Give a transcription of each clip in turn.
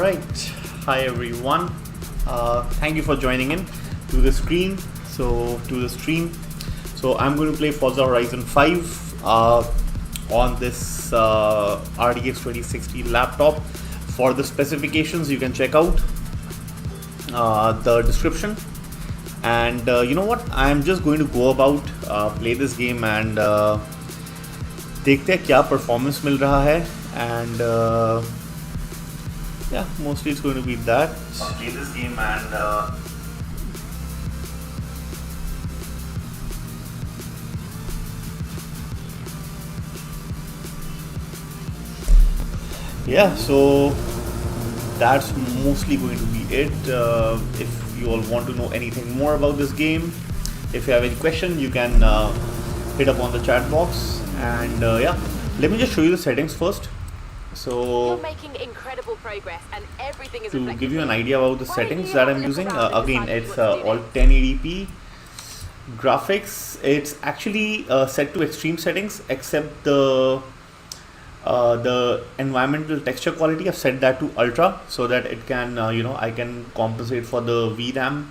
Alright, hi everyone. Thank you for joining in to the stream. So I'm going to play Forza Horizon 5 on this RTX 2060 laptop. For the specifications, you can check out the description. And you know what? I'm just going to go about play this game and देखते हैं क्या performance मिल रहा है. And yeah, mostly it's going to be that. I'll play this game and yeah, so that's mostly going to be it. If you all want to know anything more about this game, if you have any question, you can hit up on the chat box. And yeah, let me just show you the settings first. So you're making incredible progress and everything is to give you an idea about the settings that I'm using, again it's all 1080p graphics. It's actually set to extreme settings, except the environmental texture quality. I've set that to ultra so that it can I can compensate for the VRAM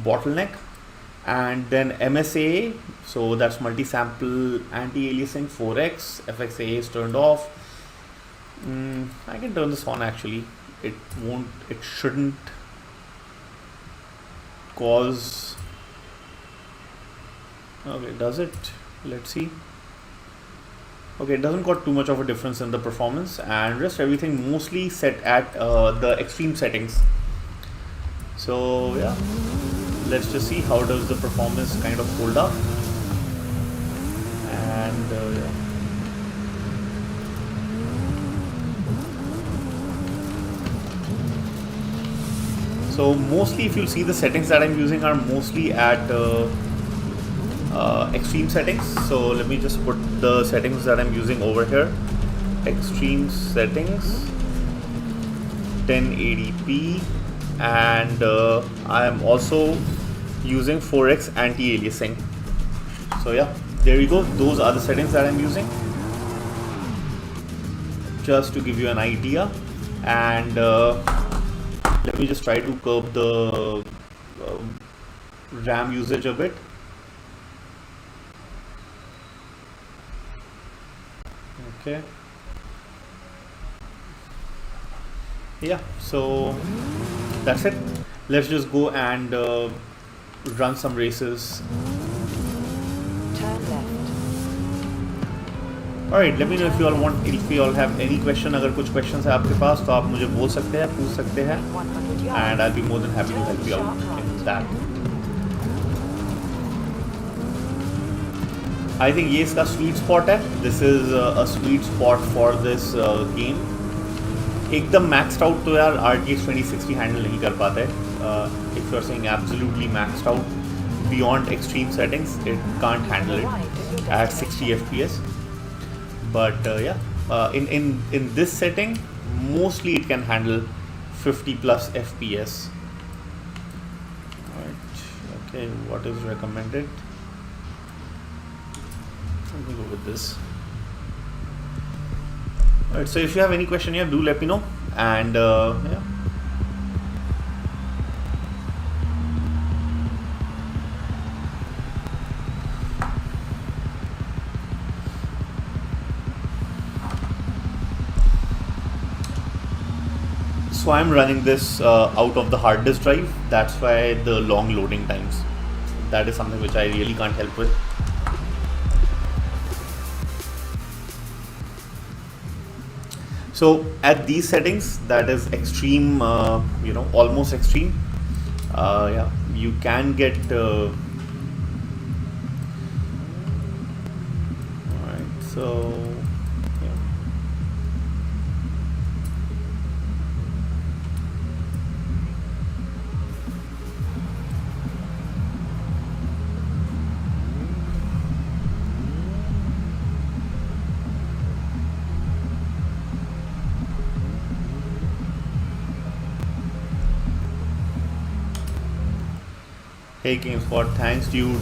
bottleneck. And then MSA, so that's multi-sample anti-aliasing 4x. FXAA is turned off. I can turn this on actually. It shouldn't cause. Okay, does it? Let's see. Okay, it doesn't got too much of a difference in the performance, and rest everything mostly set at the extreme settings. So yeah, let's just see how does the performance kind of hold up. And yeah. So mostly, if you'll see, the settings that I'm using are mostly at extreme settings. So let me just put the settings that I'm using over here. Extreme settings, 1080p, and I am also using 4x anti-aliasing. So yeah, there you go. Those are the settings that I'm using, just to give you an idea. And let me just try to curb the RAM usage a bit. Okay. Yeah, so that's it. Let's just go and run some races. Turn left. Alright, let me know if you all have any question. अगर कुछ questions है आपके पास तो आप मुझे बोल सकते हैं, पूछ सकते हैं, and I'll be more than happy to help you out in that. I think ये इसका sweet spot है. This is a sweet spot for this game. एकदम maxed out तो यार RTX 2060 handle नहीं कर पाता है. If you're saying absolutely maxed out beyond extreme settings, it can't handle it at 60 FPS. But yeah, in this setting, mostly it can handle 50 plus FPS. Alright, okay, what is recommended? Let me go with this. Alright, so if you have any question here, do let me know. And yeah. So I'm running this out of the hard disk drive. That's why the long loading times. That is something which I really can't help with. So at these settings, that is extreme, almost extreme. Yeah, you can get. Alright, so. Hey GameSpot, thanks dude.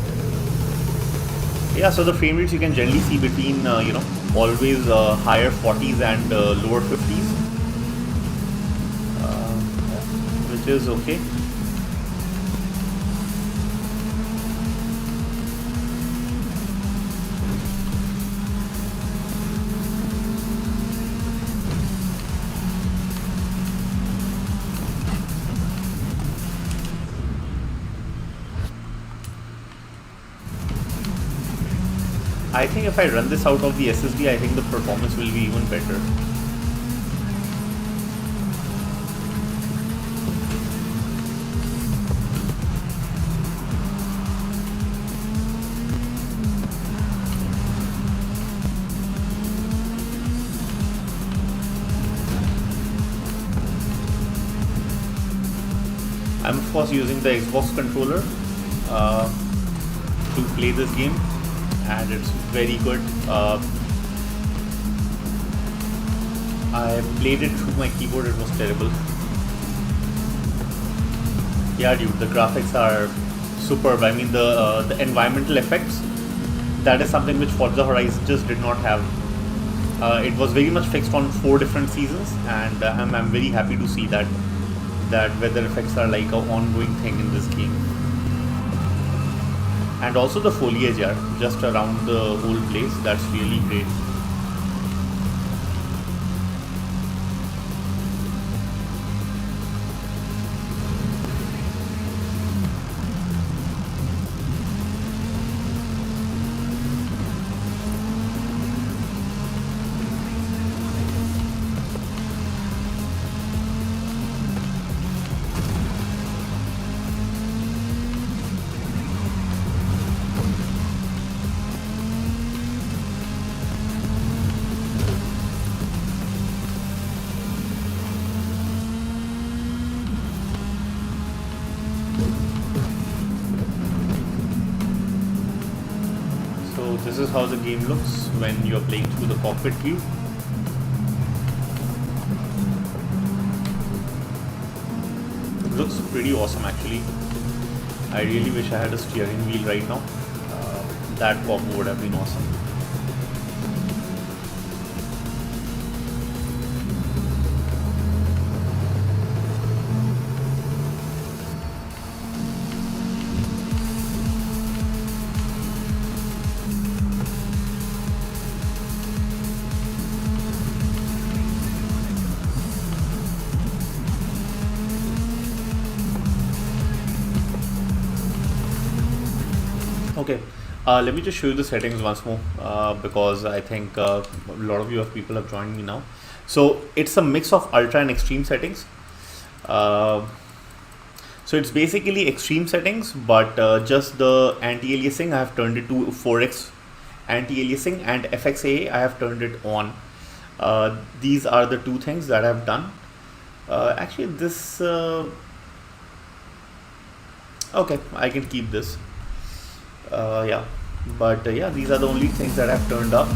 Yeah, so the frame rates you can generally see between always higher 40s and lower 50s. which is okay. I think if I run this out of the SSD, I think the performance will be even better. I'm of course using the Xbox controller to play this game, and it's very good. I played it through my keyboard, it was terrible. Yeah dude, the graphics are superb. I mean the environmental effects, that is something which Forza Horizon just did not have. It was very much fixed on 4 different seasons, and I'm very happy to see that weather effects are like an ongoing thing in this game. And also the foliage just around the whole place, that's really great. This is how the game looks when you're playing through the cockpit view. It looks pretty awesome actually. I really wish I had a steering wheel right now. That combo would have been awesome. Okay, let me just show you the settings once more because I think a lot of people have joined me now. So it's a mix of ultra and extreme settings. So it's basically extreme settings, but just the anti-aliasing I have turned it to 4x anti-aliasing, and FXAA I have turned it on. These are the 2 things that I've done. Actually this okay, I can keep this. Yeah, but yeah, these are the only things that I've turned up.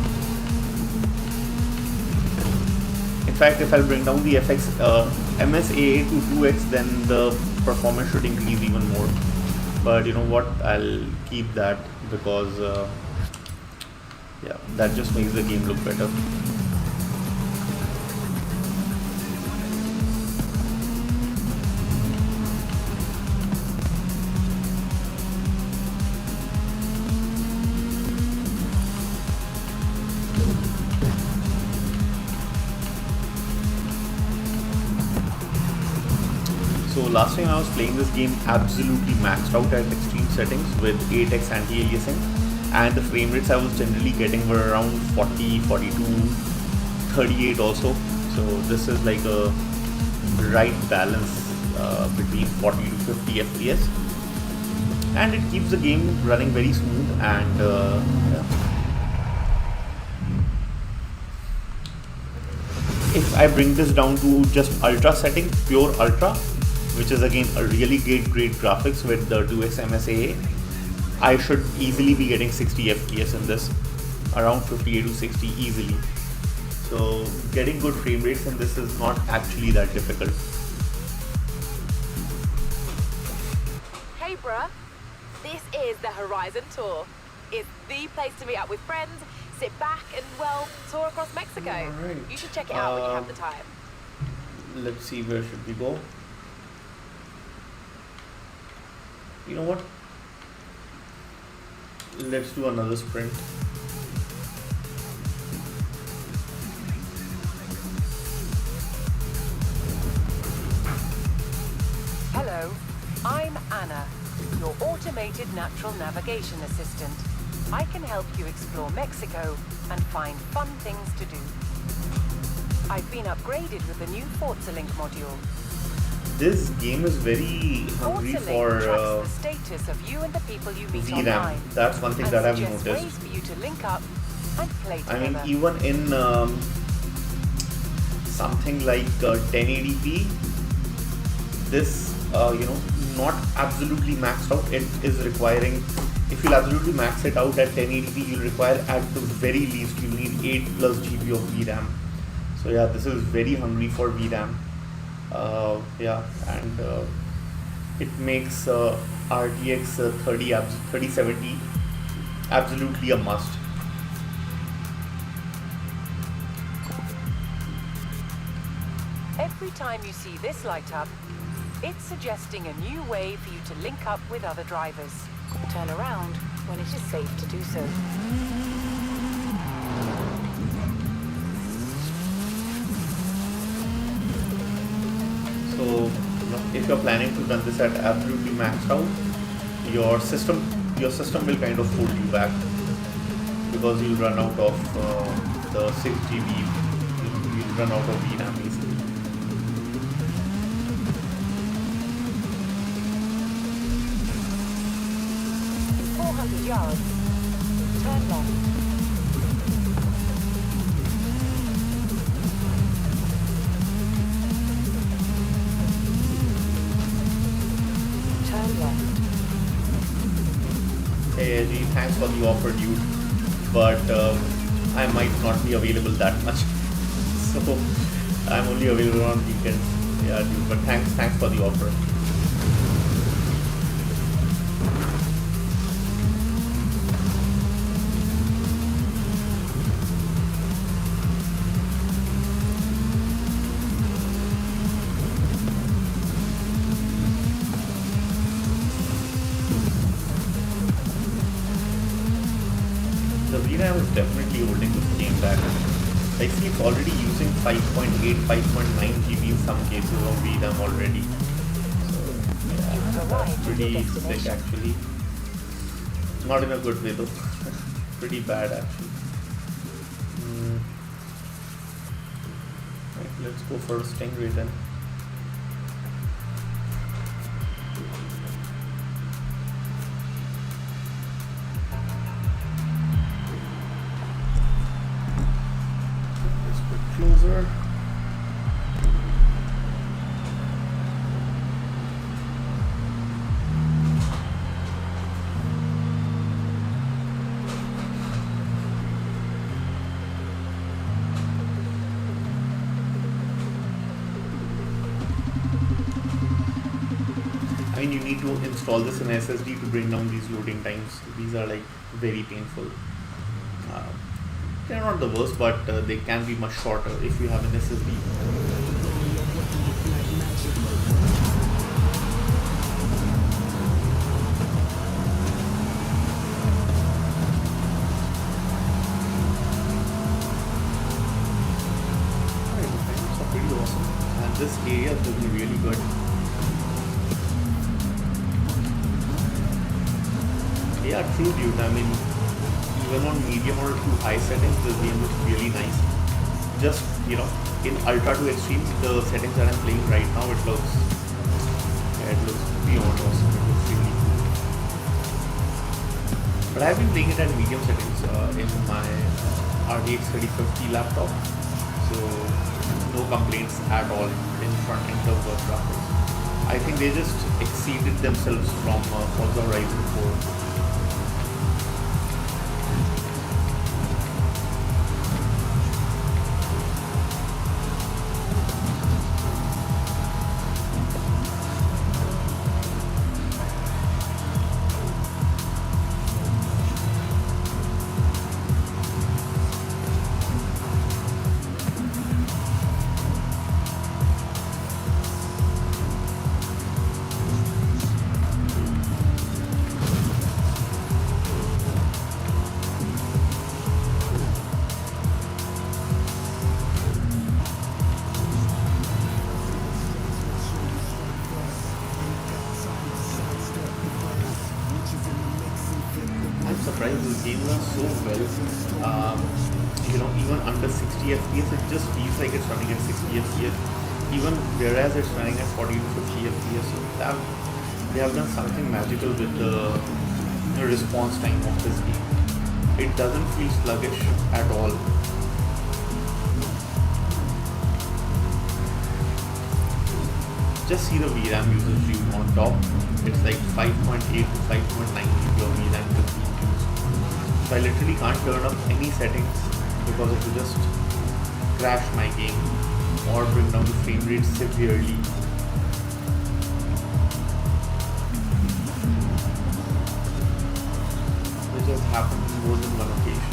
In fact, if I bring down the MSAA to 2x, then the performance should increase even more. But you know what, I'll keep that because yeah, that just makes the game look better. So last time I was playing this game absolutely maxed out at extreme settings with 8x anti-aliasing, and the frame rates I was generally getting were around 40, 42, 38 also. So this is like a right balance between 40 to 50 FPS, and it keeps the game running very smooth. And yeah. If I bring this down to just ultra setting, pure ultra, which is again a really great graphics with the 2x MSAA, I should easily be getting 60 FPS in this, around 58 to 60 easily. So getting good frame rates in this is not actually that difficult. Hey bruh, this is the Horizon Tour. It's the place to meet up with friends, sit back and, well, tour across Mexico. Alright. You should check it out when you have the time. Let's see, where should we go? You know what? Let's do another sprint. Hello, I'm Anna, your automated natural navigation assistant. I can help you explore Mexico and find fun things to do. I've been upgraded with the new Forza Link module. This game is very hungry Forza for Link tracks the status of you and the people you meet VRAM. online. That's one thing and that I've suggests noticed. ways for you to link up and play I together. mean, even in something like 1080p, this not absolutely maxed out. It is requiring, if you'll absolutely max it out at 1080p, you'll require at the very least you need 8 plus GB of VRAM. So yeah, this is very hungry for VRAM. And it makes RTX 3070 absolutely a must. Every time you see this light up, it's suggesting a new way for you to link up with other drivers. Turn around when it is safe to do so. So if you're planning to run this at absolutely maxed out, your system will kind of hold you back, because you'll run out of the 6 GB, you'll run out of VRAM basically. 400 yards. Turn left. Turn left. Hey Eddie, thanks for the offer, dude, but I might not be available that much, so I'm only available on weekends. Yeah, dude, but thanks for the offer. The VRAM is definitely holding this game back. I see it's already using 5.8, 5.9 GB in some cases of VRAM already. So yeah, that's pretty sick actually. Not in a good way though. Pretty bad actually. Right, let's go for a Stingray then. Closer. I mean, you need to install this in SSD to bring down these loading times. These are like very painful. They're not the worst, but they can be much shorter if you have an SSD. Alright, the frames are pretty awesome, and this area is looking really good. Yeah, true, dude. I mean, even on medium or too high settings, this game looks really nice. Just, in ultra to extreme, the settings that I'm playing right now, it looks beyond awesome. It looks really cool. But I've been playing it at medium settings in my RTX 3050 laptop, so no complaints at all in front in terms of graphics. I think they just exceeded themselves from Forza Horizon 4. drives this game so well. Even under 60 FPS, it just feels like it's running at 60 FPS. Even whereas it's running at 40 to 50 FPS. So they have done something magical with the response time of this game. It doesn't feel sluggish at all. Just see the VRAM usage on top. It's like 5.8 to 5.9 GB of VRAM that's being used. So I literally can't turn up any settings because it will just crash my game or bring down the frame rate severely. Which has happened on more than one occasion.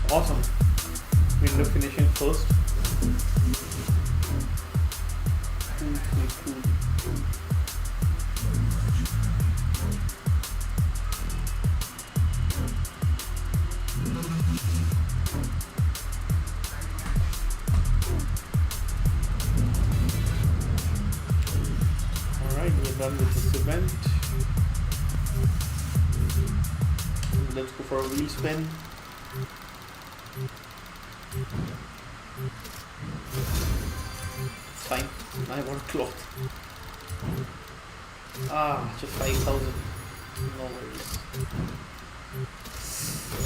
Awesome. We ended up finishing first. Cool. Alright, we're done with this event. Let's go for a wheel spin. It's fine. I want cloth. Just 5,000. No worries.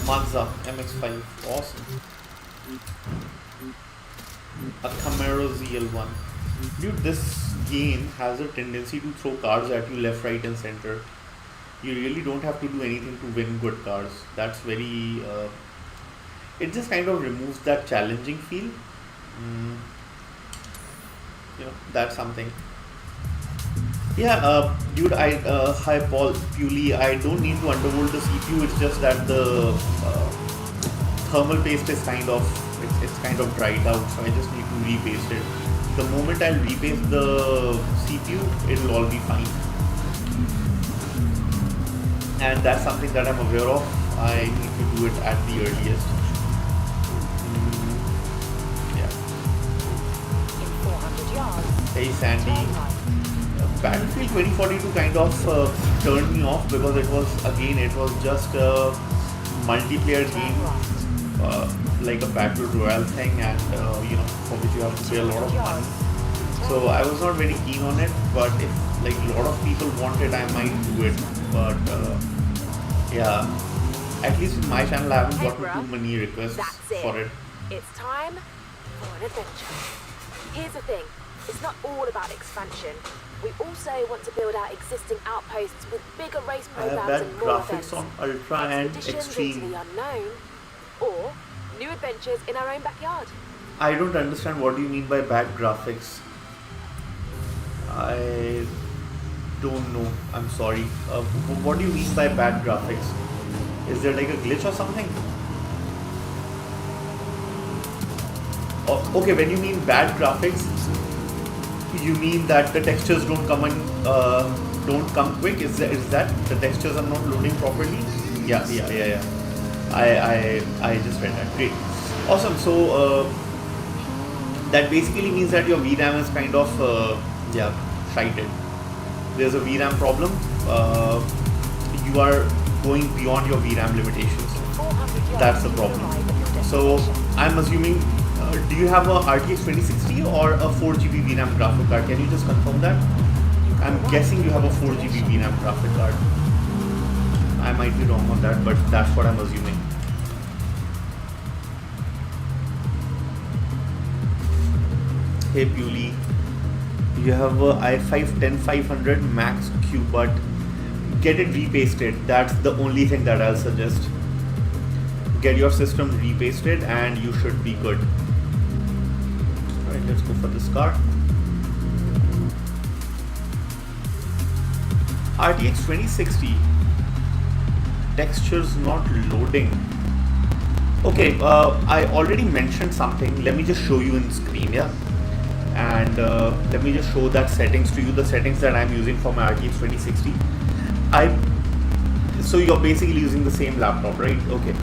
Mazda MX-5. Awesome. A Camaro ZL1. Dude, this game has a tendency to throw cars at you left, right and center. You really don't have to do anything to win good cars. That's very... it just kind of removes that challenging feel. That's something. Yeah, dude, hi Paul, Puli, I don't need to undervolt the CPU, it's just that the thermal paste is kind of, it's kind of dried out, so I just need to repaste it. The moment I'll repaste the CPU, it'll all be fine. And that's something that I'm aware of. I need to do it at the earliest. Hey Sandy, Battlefield 2042 kind of turned me off because it was just a multiplayer game, like a battle royale thing, and for which you have to pay a lot of money. So I was not very keen on it, but if like a lot of people want it, I might do it. But yeah, at least in my channel I haven't gotten too many requests for it. It's time for an adventure. Here's the thing. It's not all about expansion. We also want to build out existing outposts with bigger race programs and more events. On Ultra and Extreme. Into the unknown, or new adventures in our own backyard. I don't understand what you mean by bad graphics. I don't know. I'm sorry. What do you mean by bad graphics? Is there like a glitch or something? Okay, when you mean bad graphics, you mean that the textures don't come quick? Is that the textures are not loading properly? Yeah. I just read that. Great, awesome. So that basically means that your VRAM is kind of shited. There's a VRAM problem. You are going beyond your VRAM limitations. That's the problem. So I'm assuming. Do you have a RTX 2060 or a 4GB VRAM graphic card? Can you just confirm that? I'm guessing you have a 4GB VRAM graphic card. I might be wrong on that, but that's what I'm assuming. Hey Puli, you have a i5-10500 Max Q, but get it repasted. That's the only thing that I'll suggest. Get your system repasted and you should be good. Alright, let's go for this car. RTX 2060 textures not loading. Okay, I already mentioned something. Let me just show you in screen, yeah. And let me just show that settings to you, the settings that I'm using for my RTX 2060. So you're basically using the same laptop, right? Okay.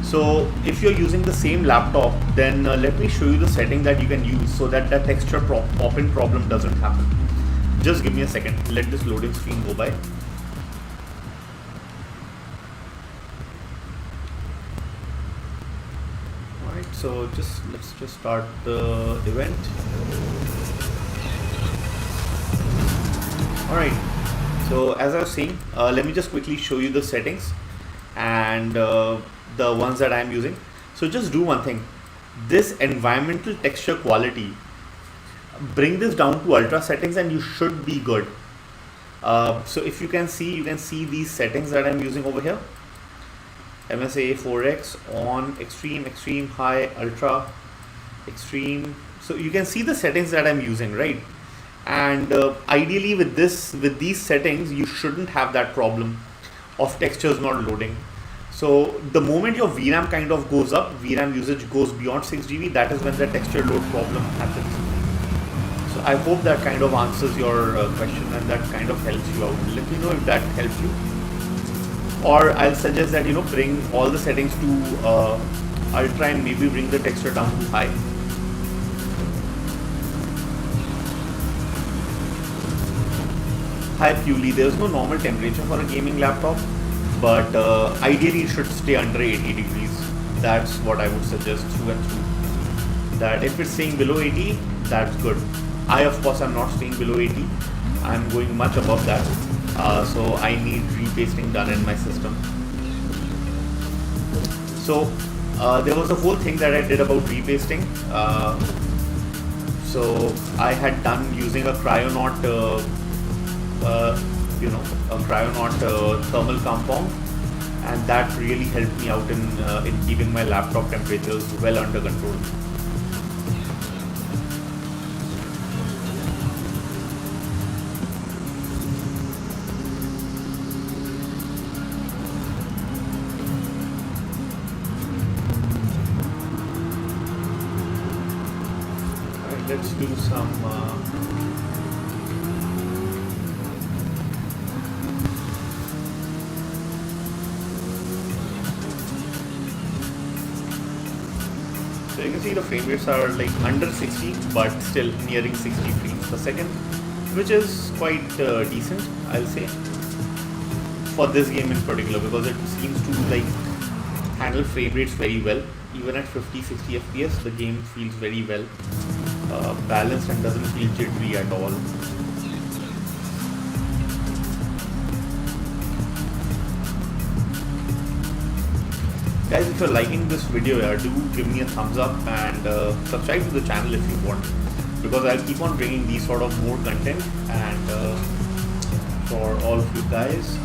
So if you're using the same laptop, then let me show you the setting that you can use so that that texture pop-in problem doesn't happen. Just give me a second. Let this loading screen go by. Alright, so let's just start the event. Alright, so as I was saying, let me just quickly show you the settings and the ones that I'm using. So just do one thing. This environmental texture quality, bring this down to ultra settings and you should be good. So if you can see these settings that I'm using over here. MSA 4x on, extreme, extreme, high, ultra, extreme. So you can see the settings that I'm using, right? And ideally with these settings, you shouldn't have that problem of textures not loading. So the moment your VRAM kind of goes up, VRAM usage goes beyond 6 GB, that is when the texture load problem happens. So I hope that kind of answers your question and that kind of helps you out. Let me know if that helps you. Or I'll suggest that, bring all the settings to ultra and maybe bring the texture down to high. Hi Puli, there's no normal temperature for a gaming laptop, but ideally it should stay under 80 degrees. That's what I would suggest through and through. That if it's staying below 80, that's good. I of course am not staying below 80. I'm going much above that. So I need repasting done in my system. So there was a whole thing that I did about repasting. So I had done using a cryonaut, a cryonaut thermal compound, and that really helped me out in keeping my laptop temperatures well under control. Let's do some so you can see the frame rates are like under 60 but still nearing 60 frames per second, which is quite decent, I'll say, for this game in particular, because it seems to like handle frame rates very well. Even at 50-60 FPS, the game feels very well balanced and doesn't feel jittery at all. Guys, if you're liking this video, do give me a thumbs up and subscribe to the channel if you want, because I'll keep on bringing these sort of more content and for all of you guys.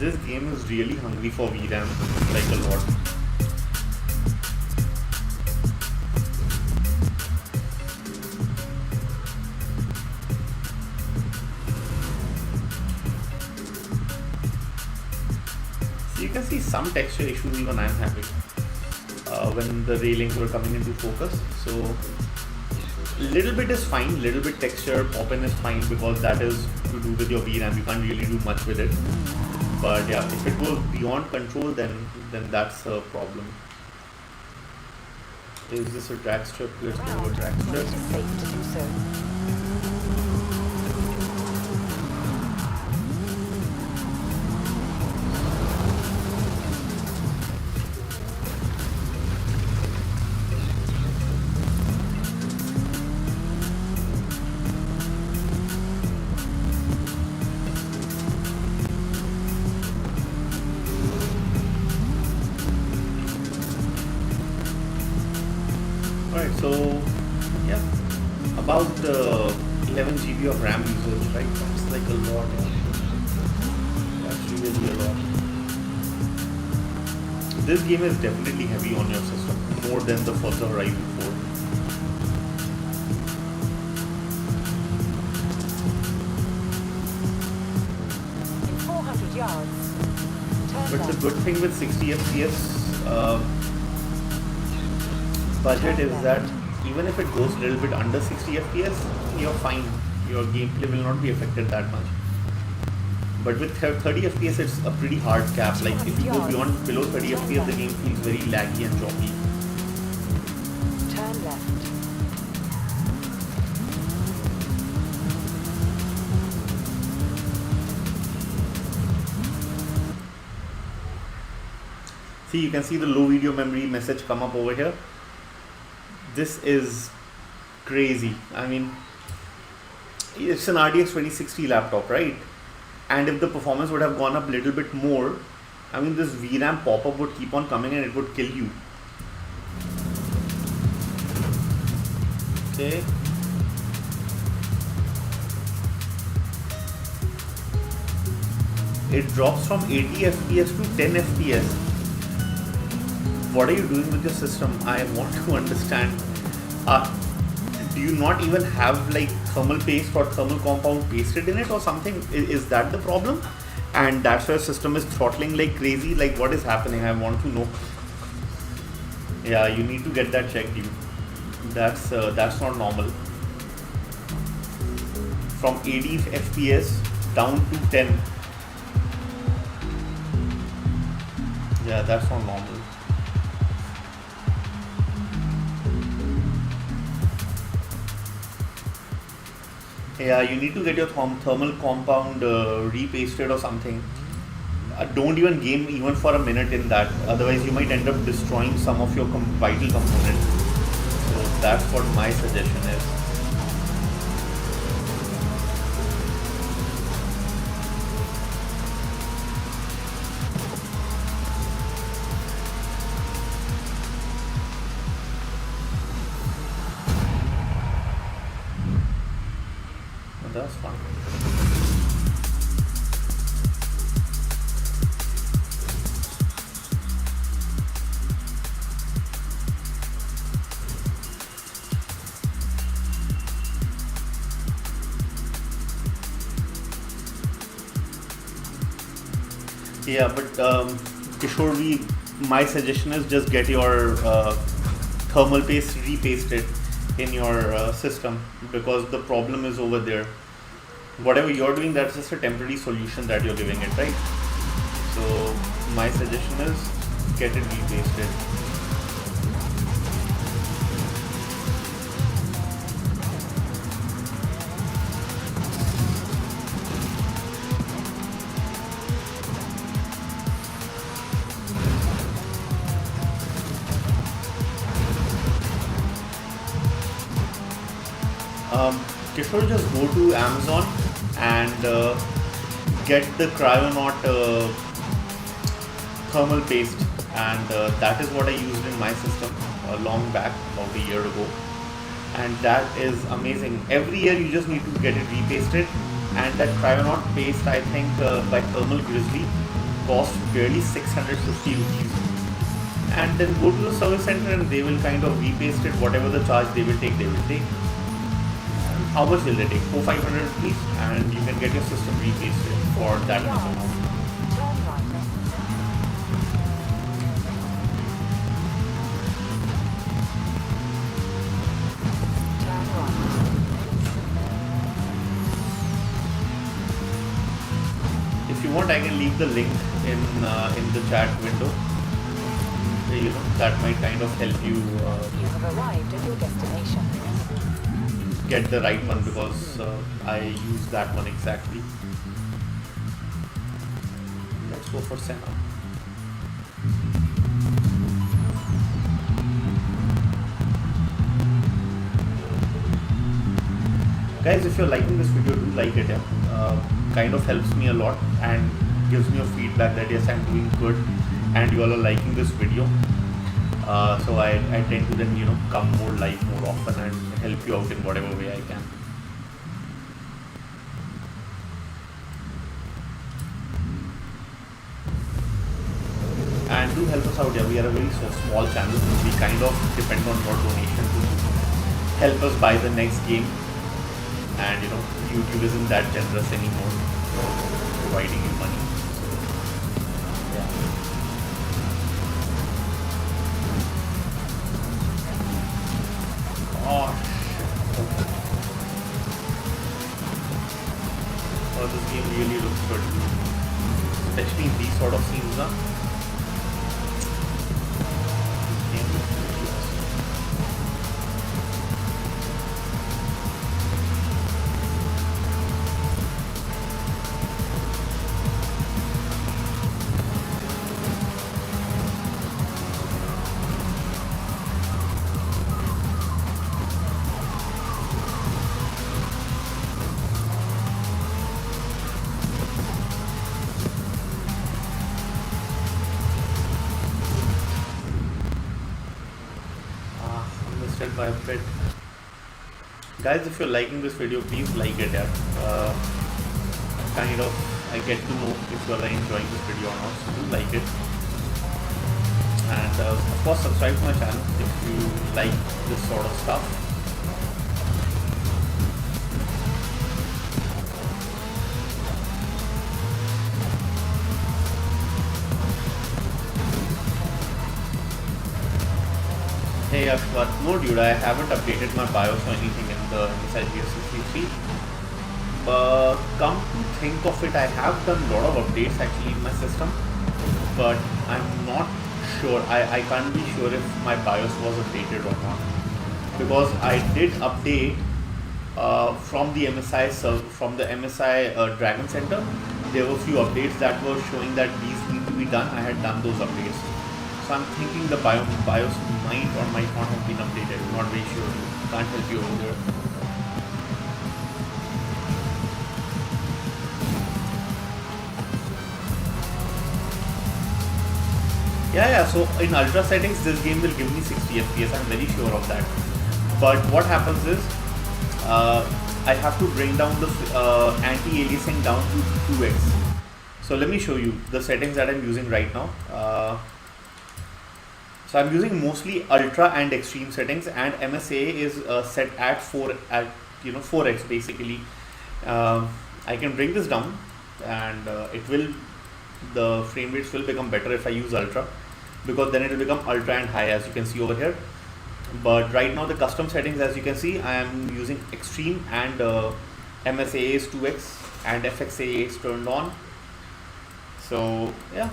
This game is really hungry for VRAM, like a lot. So you can see some texture issues even I'm having when the railings were coming into focus. So little bit is fine, little bit texture pop-in is fine, because that is to do with your VRAM. You can't really do much with it. But yeah, if it goes beyond control, then that's a problem. Is this a drag strip? Let's do a drag strip. It is safe to do so. about 11 GB of RAM usage, right? That's like a lot. That's really a lot. This game is definitely heavy on your system, more than the Forza Horizon 4. In 400 yards, turn But the left. good thing with 60 FPS budget is that even if it goes a little bit under 60 FPS, you're fine. Your gameplay will not be affected that much. But with 30 FPS, it's a pretty hard cap. Like if you go below 30 FPS, the game feels very laggy and choppy. Turn left. See, you can see the low video memory message come up over here. This is crazy. I mean, it's an RTX 2060 laptop, right? And if the performance would have gone up a little bit more, I mean, this VRAM pop-up would keep on coming and it would kill you. Okay. It drops from 80 FPS to 10 FPS. What are you doing with your system? I want to understand. Do you not even have like thermal paste or thermal compound pasted in it or something? Is that the problem? And that's why your system is throttling like crazy. Like what is happening? I want to know. Yeah, you need to get that checked, dude. That's not normal. From 80 FPS down to 10. Yeah, that's not normal. Yeah, you need to get your thermal compound repasted or something. Don't even game even for a minute in that. Otherwise, you might end up destroying some of your vital components. So that's what my suggestion is. That's fun. Yeah, but Kishore, my suggestion is just get your thermal paste repasted in your system, because the problem is over there. Whatever you're doing, that's just a temporary solution that you're giving it, right? So my suggestion is get it repasted. Kishore, just go to Amazon and get the Cryonaut thermal paste, and that is what I used in my system long back, about a year ago, and that is amazing. Every year you just need to get it repasted, and that Cryonaut paste, I think by Thermal Grizzly, cost barely 650 rupees. And then go to the service center and they will kind of repaste it. Whatever the charge they will take, they will take. How much will they take? 400-500 rupees, and you can get your system repasted for that much amount. Turn right. Turn right. If you want, I can leave the link in the chat window. You know, that might kind of help you You have arrived at your destination. get the right one, because I use that one exactly. Let's go for Senna. Guys, if you're liking this video, do like it. Kind of helps me a lot and gives me a feedback that yes, I'm doing good and you all are liking this video. So I tend to then come more live more often and help you out in whatever way I can. And do help us out. Yeah, we are a very small channel. We kind of depend on your donation to help us buy the next game. And YouTube isn't that generous anymore, providing you money. Yeah. Oh, this game really looks good, especially in these sort of scenes, huh? This game looks really awesome. By a bit. Guys, if you're liking this video, please like it. I get to know if you're enjoying this video or not, so do like it. And of course subscribe to my channel if you like this sort of stuff. Hey Ashwat, no dude, I haven't updated my BIOS or anything inside GeForce 63. But come to think of it, I have done a lot of updates actually in my system, but I'm not sure. I can't be sure if my BIOS was updated or not, because I did update from the MSI Dragon Center. There were a few updates that were showing that these need to be done. I had done those updates. So I'm thinking the BIOS might or might not have been updated. I'm not very sure. Can't help you over there. Yeah. So in ultra settings, this game will give me 60 FPS. I'm very sure of that. But what happens is, I have to bring down the anti-aliasing down to 2x. So let me show you the settings that I'm using right now. So I'm using mostly ultra and extreme settings, and MSA is set at 4x basically. I can bring this down, and the frame rates will become better if I use ultra, because then it will become ultra and high, as you can see over here. But right now the custom settings, as you can see, I am using extreme, and MSA is 2x and FXA is turned on. So yeah,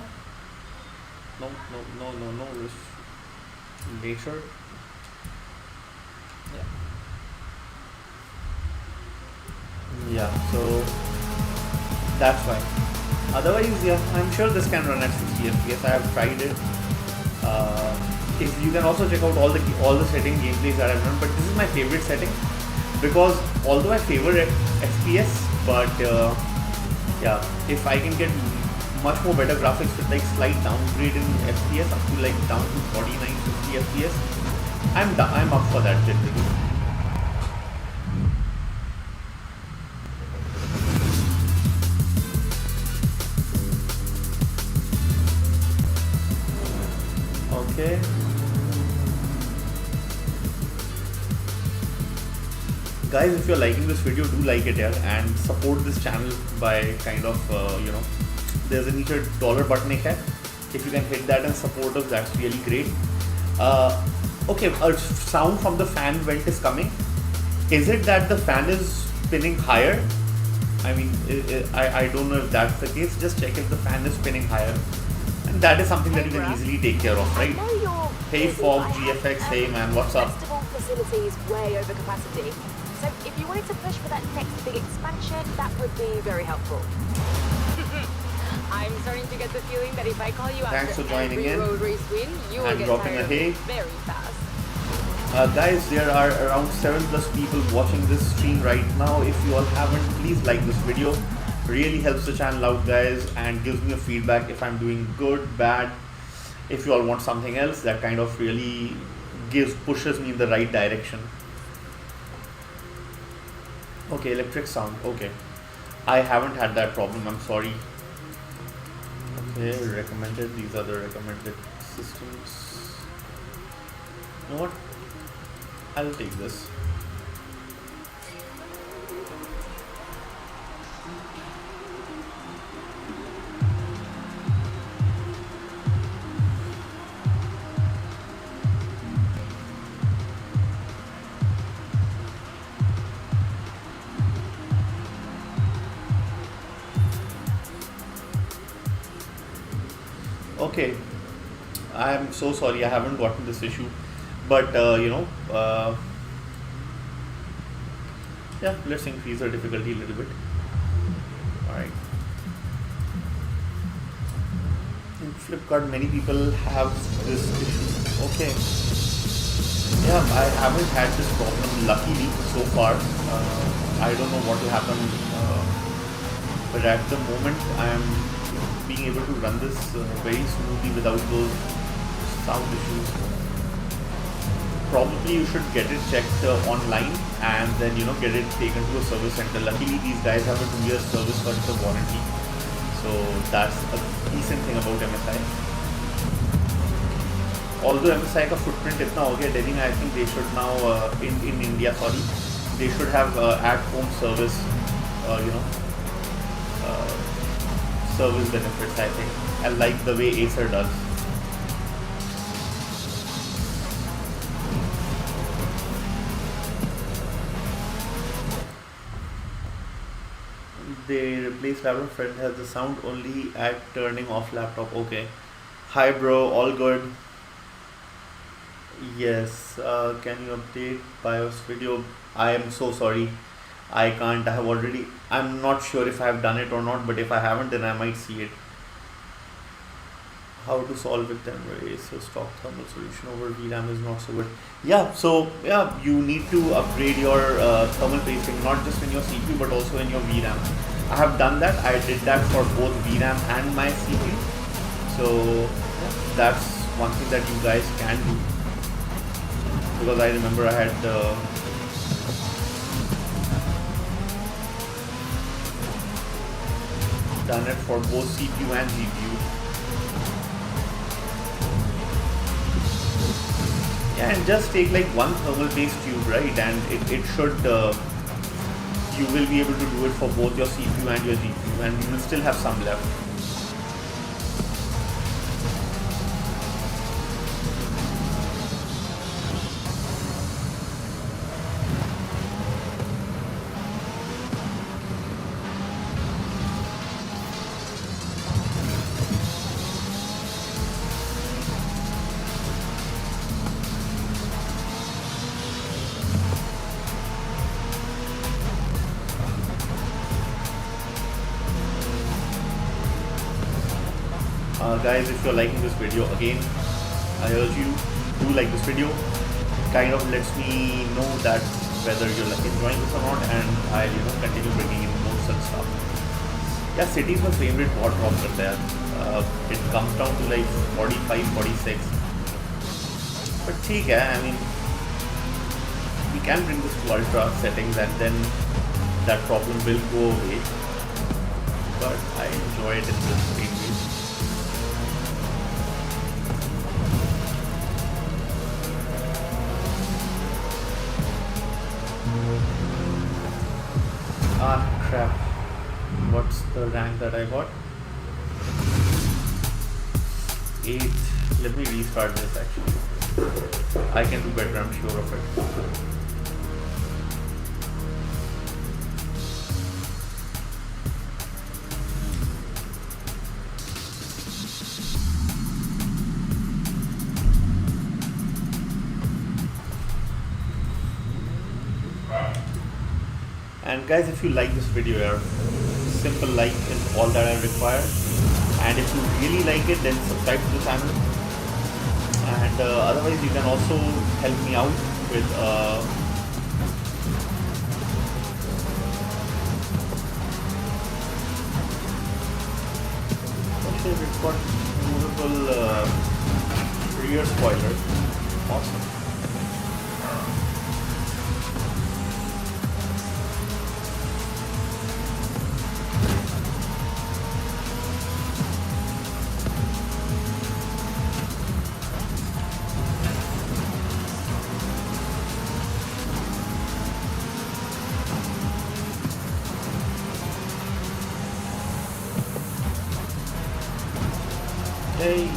no, nature. Yeah, so that's why. Otherwise, yeah, I'm sure this can run at 60 FPS. I have tried it. If you can also check out all the setting gameplays that I've done, but this is my favorite setting, because although I favor FPS, but yeah, if I can get much more better graphics with like slight downgrade in FPS up to like down to 49-50 FPS, I'm up for that generally. Okay. Guys, if you're liking this video, do like it, yeah, and support this channel by kind of there's a niche dollar button here. If you can hit that and support us, that's really great. Okay, a sound from the fan vent is coming. Is it that the fan is spinning higher? I mean, I don't know if that's the case. Just check if the fan is spinning higher, and that is something that you can easily take care of, right? Hey Fog GFX, hey man, what's up? Festival facility is way over capacity. So if you wanted to push for that next big expansion, that would be very helpful. I'm starting to get the feeling that if I call you Thanks after for joining every in road race win, you will and get dropping tired a hey. of it very fast. Guys, there are around 7+ people watching this stream right now. If you all haven't, please like this video. Really helps the channel out, guys, and gives me a feedback if I'm doing good, bad. if you all want something else that kind of really pushes me in the right direction. Okay, electric sound. Okay, I haven't had that problem, I'm sorry. Okay, recommended. These are the recommended systems. You know what? I'll take this. Okay, I'm so sorry I haven't gotten this issue, but yeah, let's increase the difficulty a little bit. Alright. In Flipkart, many people have this issue. Okay. Yeah, I haven't had this problem luckily so far. I don't know what will happen, but at the moment I am being able to run this very smoothly without those sound issues. Probably you should get it checked online and then get it taken to a service center. Luckily these guys have a 2-year service warranty, so that's a decent thing about MSI. Although MSI का footprint इतना हो गया Delhi में, I think they should now in India, sorry, they should have at home service, service benefits, I think, and like the way Acer does. They replace laptop. Friend has the sound only at turning off laptop. Okay. Hi bro, all good. Yes. Can you update BIOS video? I am so sorry. I can't. I'm not sure if I have done it or not, but if I haven't, then I might see it. How to solve it then? So stock thermal solution over VRAM is not so good. Yeah, so yeah, you need to upgrade your thermal pasting, not just in your CPU but also in your VRAM. I have done that. I did that for both VRAM and my CPU. So yeah, that's one thing that you guys can do, because I remember I had done it for both CPU and GPU. Yeah, and just take like one thermal paste tube, right? And it should, you will be able to do it for both your CPU and your GPU, and you will still have some left. Guys, if you're liking this video, again, I urge you to like this video. It kind of lets me know that whether you're enjoying this or not, and I'll continue bringing in more such stuff. Yeah, City is my favorite watt drop there. It comes down to like 45, 46. But ठीक है, I mean, we can bring this to ultra settings and then that problem will go away. But I enjoy it in this way. Ah crap, what's the rank that I got? 8. Let me restart this actually. I can do better, I'm sure of it. And guys, if you like this video, simple like is all that I require. And if you really like it, then subscribe to the channel. And otherwise, you can also help me out with it's got movable rear spoiler. Awesome. Hey,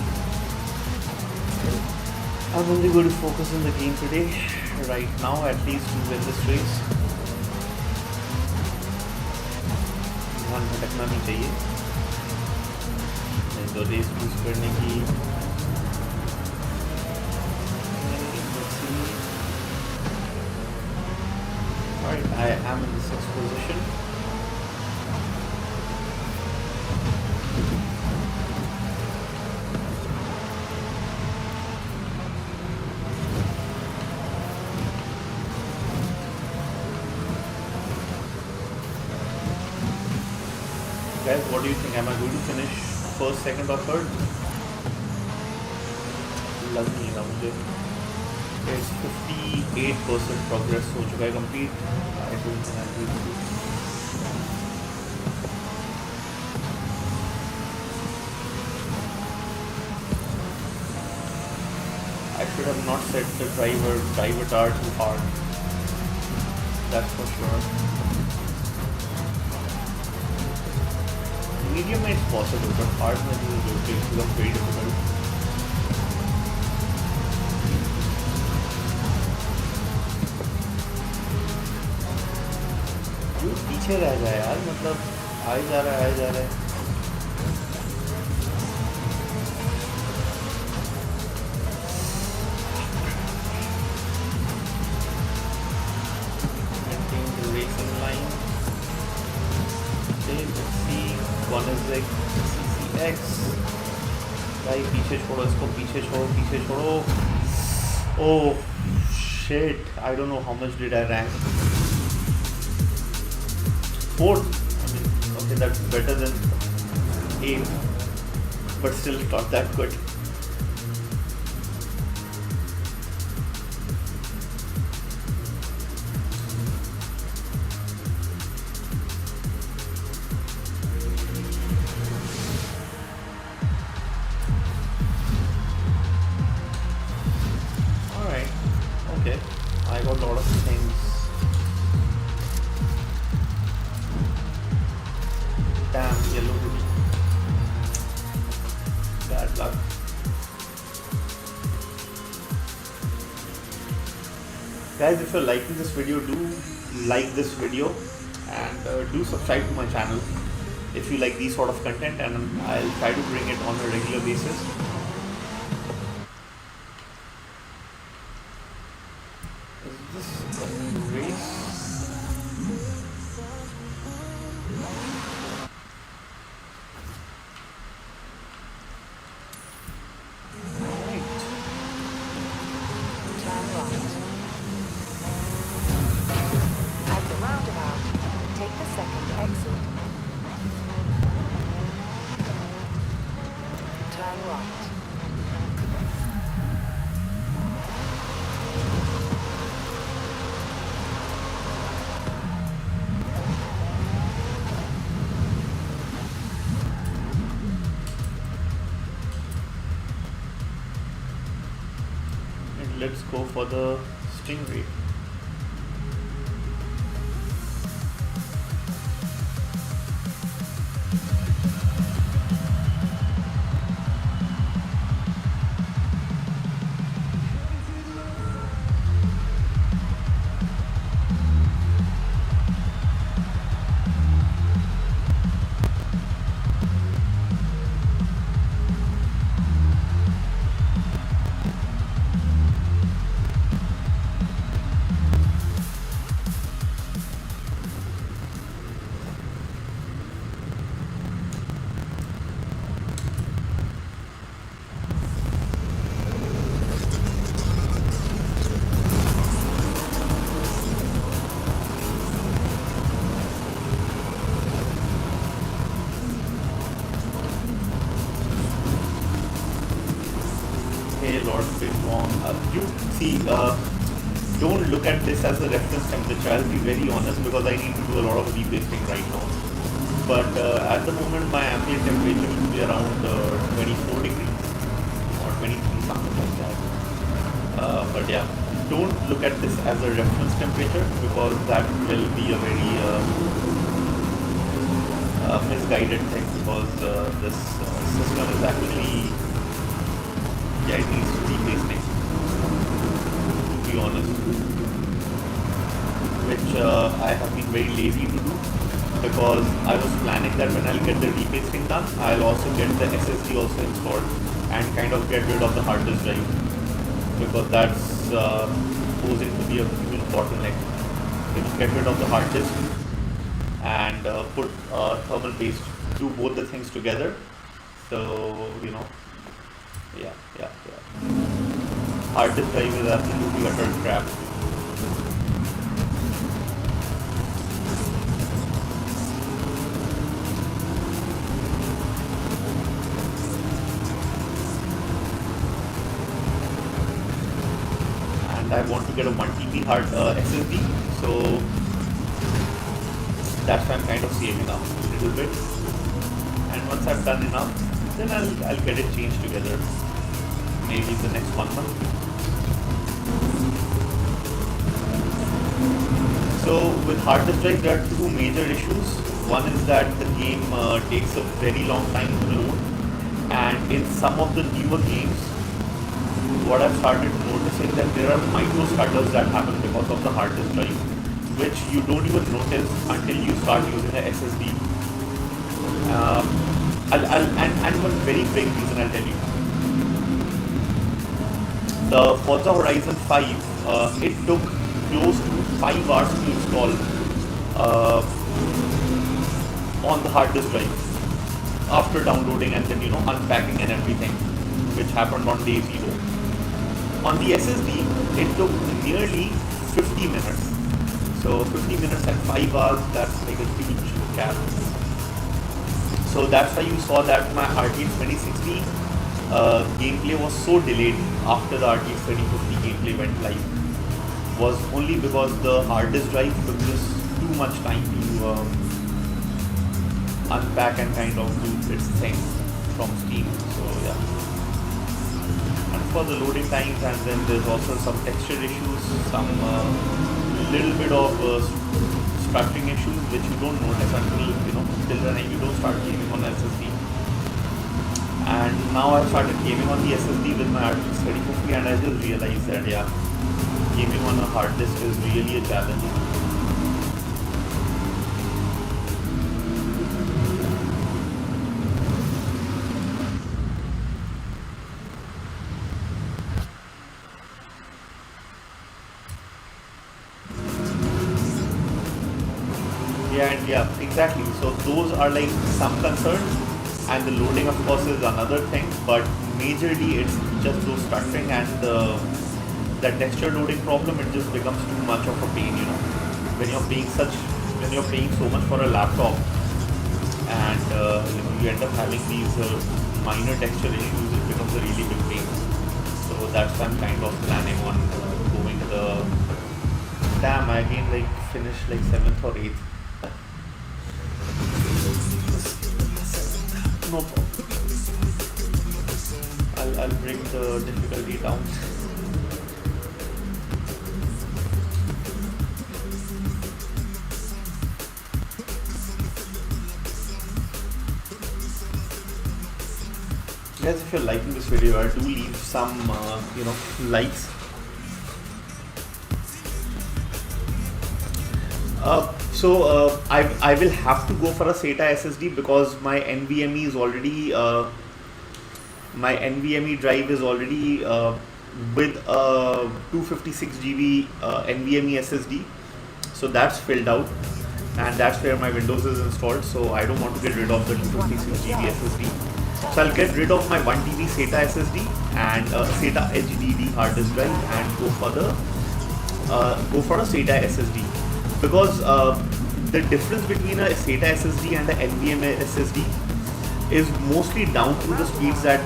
I'm only going to focus on the game today, right now at least, to win this race. ध्यान भटकना नहीं चाहिए, नहीं तो race loose करने की। Alright, I am in the 6th position. Guys, what do you think? Am I going to finish first, second or third? लग नहीं रहा मुझे. It's 58% progress हो चुका है complete. I don't think I'm going to do. I should have not set the driver tar too hard. That's for sure. Medium is possible, but hard when you rotate becomes very difficult. ये पीछे रह गया यार, मतलब आए जा रहा है. Maintain the racing line. Okay, let's see. One is like CCX. भाई पीछे छोड़ो इसको, पीछे छोड़ो. Oh shit! I don't know how much did I rank. 4th. I mean, okay, that's better than 8th, but still not that good. I got a lot of things. Damn, yellow hoodie. Bad luck. Guys, if you're liking this video, do like this video and do subscribe to my channel if you like these sort of content, and I'll try to bring it on a regular basis. Let's go for the Stingray. You see, don't look at this as a reference temperature. I'll be very honest because I need to do a lot of rebasing right now. But at the moment, my ambient temperature should be around 24 degrees or 23, something like that. But yeah, don't look at this as a reference temperature because that will be a very misguided thing because this system is actually, yeah, it needs rebasing, to be honest, which I have been very lazy to do because I was planning that when I'll get the rebasing done, I'll also get the SSD also installed and kind of get rid of the hard disk drive because that's posing to be a huge bottleneck. Get rid of the hard disk and put thermal paste, do both the things together. So, you know, yeah. Hard disk drive is absolutely utter crap. And I want to get a 1 TB hard SSD, so that's why I'm kind of saving up a little bit. And once I've done enough, then I'll get it changed together. Maybe the next 1 month. So with hard disk drive, there are two major issues. One is that the game takes a very long time to load, and in some of the newer games, what I've started noticing that there are micro stutters that happen because of the hard disk drive, which you don't even notice until you start using an SSD. And one very big reason I'll tell you. The Forza Horizon 5, it took close to 5 hours to install on the hard disk drive after downloading and then, you know, unpacking and everything, which happened on day 0. On the SSD, it took nearly 50 minutes. So 50 minutes and 5 hours, that's like a huge gap. So that's why you saw that my RTX 2060 gameplay was so delayed after the RTX 3050 gameplay went live. Was only because the hard disk drive took just too much time to unpack and kind of do its thing from Steam. So yeah. And for the loading times, and then there's also some texture issues, some little bit of structuring issues which you don't notice until, you know, till the time you don't start gaming on SSD. And now I've started gaming on the SSD with my RTX 3050, and I just realized that yeah, gaming on a hard disk is really a challenge. Yeah, exactly. So those are like some concerns, and the loading of course is another thing, but majorly it's just those stuttering and that texture loading problem. It just becomes too much of a pain, you know, when you're paying so much for a laptop, and you know, you end up having these minor texture issues. It becomes a really big pain. So that's why I'm kind of planning on going to the I again like finished like 7th or 8th. No problem. I'll bring the difficulty down. Guys, if you're liking this video, do leave some you know, likes. I will have to go for a SATA SSD because my NVMe is already my NVMe drive is already with a 256 GB NVMe SSD, so that's filled out, and that's where my Windows is installed. So I don't want to get rid of the 256 GB SSD. So I'll get rid of my 1 TB SATA SSD and SATA HDD hard disk drive and go for a SATA SSD. Because the difference between a SATA SSD and a NVMe SSD is mostly down to the speeds that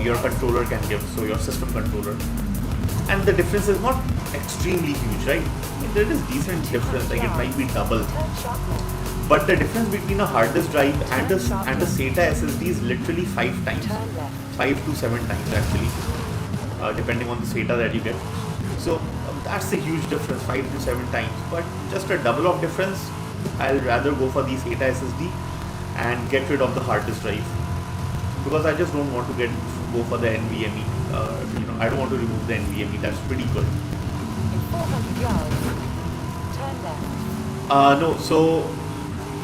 your controller can give, so your system controller. And the difference is not extremely huge, right? There is decent difference, like it might be double. But the difference between a hard disk drive and a SATA SSD is literally 5 times, 5 to 7 times actually, depending on the SATA that you get. So that's a huge difference, 5 to 7 times. But just a double of difference, I'll rather go for the SATA SSD and get rid of the hard disk drive, because I just don't want to go for the NVMe. I don't want to remove the NVMe. That's pretty good. In 400 yards, turn left. No, so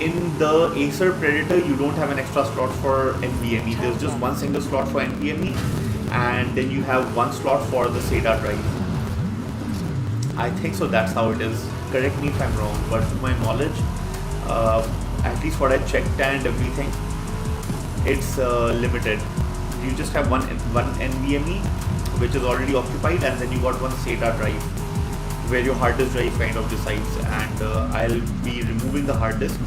in the Acer Predator, you don't have an extra slot for NVMe. There's just one single slot for NVMe, and then you have one slot for the SATA drive. I think so. That's how it is. Correct me if I'm wrong, but to my knowledge, at least what I checked and everything, it's limited. You just have one NVMe, which is already occupied, and then you got one SATA drive, where your hard disk drive kind of decides. And I'll be removing the hard disk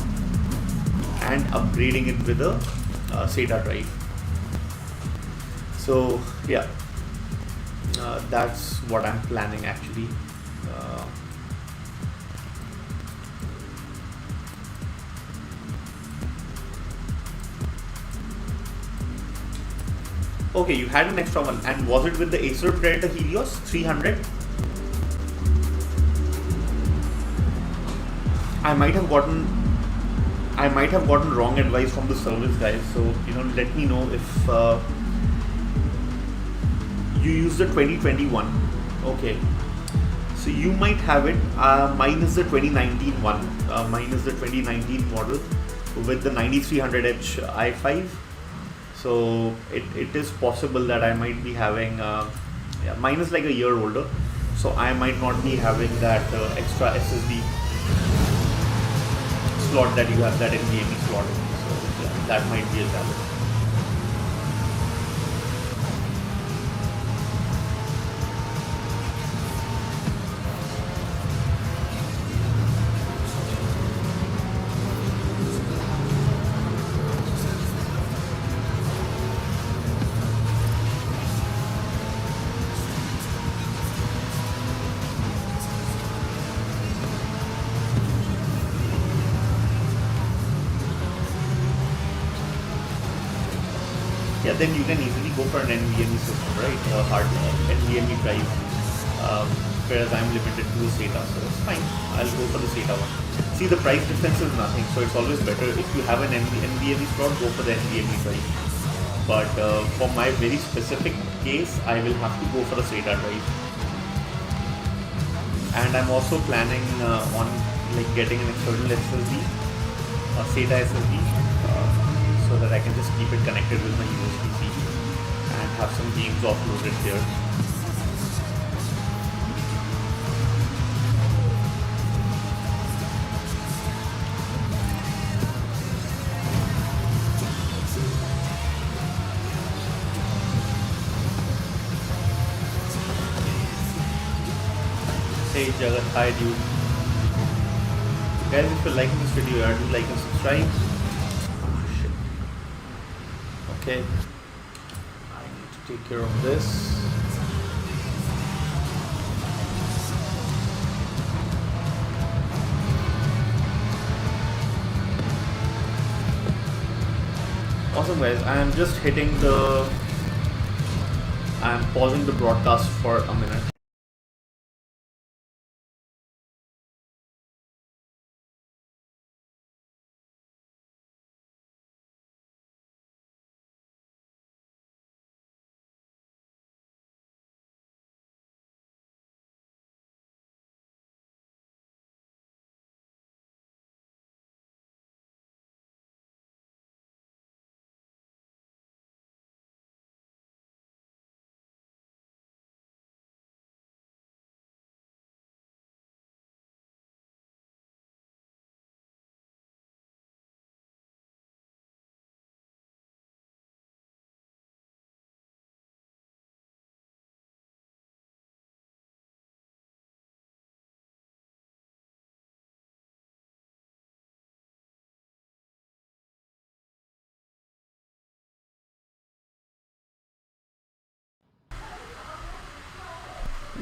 and upgrading it with a SATA drive. So yeah, that's what I'm planning actually. Okay, you had an extra one, and was it with the Acer Predator Helios 300? I might have gotten wrong advice from the service guys. So let me know if you use the 2021. Okay, so you might have it. Mine is the 2019 one. Mine is the 2019 model with the 9300H i5. So it is possible that I might be having, mine is like a year older, so I might not be having that extra SSD slot that you have, that NVMe slot. So yeah, that might be a challenge. Yeah, then you can easily go for an NVMe system, right? Hard NVMe drive, whereas I'm limited to the SATA, so it's fine. I'll go for the SATA one. See, the price difference is nothing, so it's always better if you have an NVMe slot, go for the NVMe drive. But for my very specific case, I will have to go for the SATA drive. And I'm also planning on getting an external SSD, SATA SSD. So that I can just keep it connected with my USB-C and have some games offloaded there. Hey Jagat, hi dude. Guys, if you're liking this video, do like and subscribe. Okay, I need to take care of this. Awesome guys, I'm pausing the broadcast for a minute.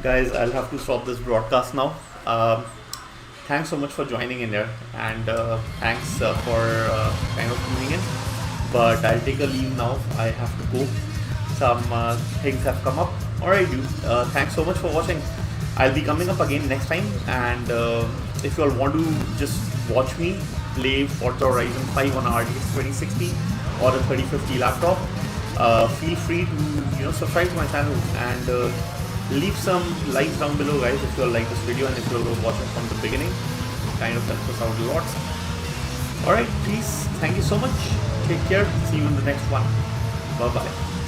guys, I'll have to stop this broadcast now. Thanks so much for joining in there, and thanks for kind of tuning in. But I'll take a leave now. I have to go. Some things have come up. Alright, dude. Thanks so much for watching. I'll be coming up again next time, and if you all want to just watch me play Forza Horizon 5 on a RTX 2060 or a 3050 laptop, feel free to subscribe to my channel and leave some likes down below, guys, if you all like this video and if you all were watching from the beginning. Kind of helps us out a lot. Alright, peace. Thank you so much. Take care. See you in the next one. Bye bye.